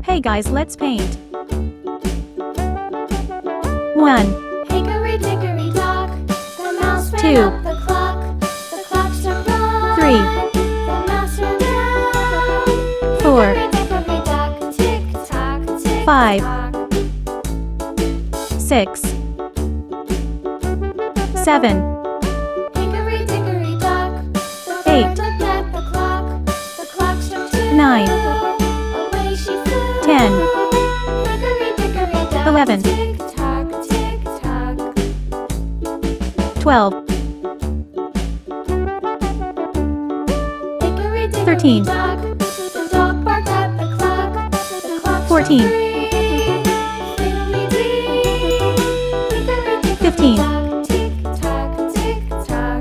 Hey guys, let's paint. 1, Hickory dickory dock, the mouse ran 2, up the clock struck right. 3, The mouse ran down. 4, Hickory dickory dock, tick tock, tick 5, tock. 6, 7, Hickory dickory dock, the bird 8, looked at the clock struck 2. 9, Away she flew. 10, Hickory dickory dock, 11, tick tock, tick tock. 12, Hickory dickory 13, dock, the dog barked at the clock 14, struck 3. Fiddly-dee, hickory 15. dickory dock, tick tock, tick tock.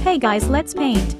Hey guys, let's paint.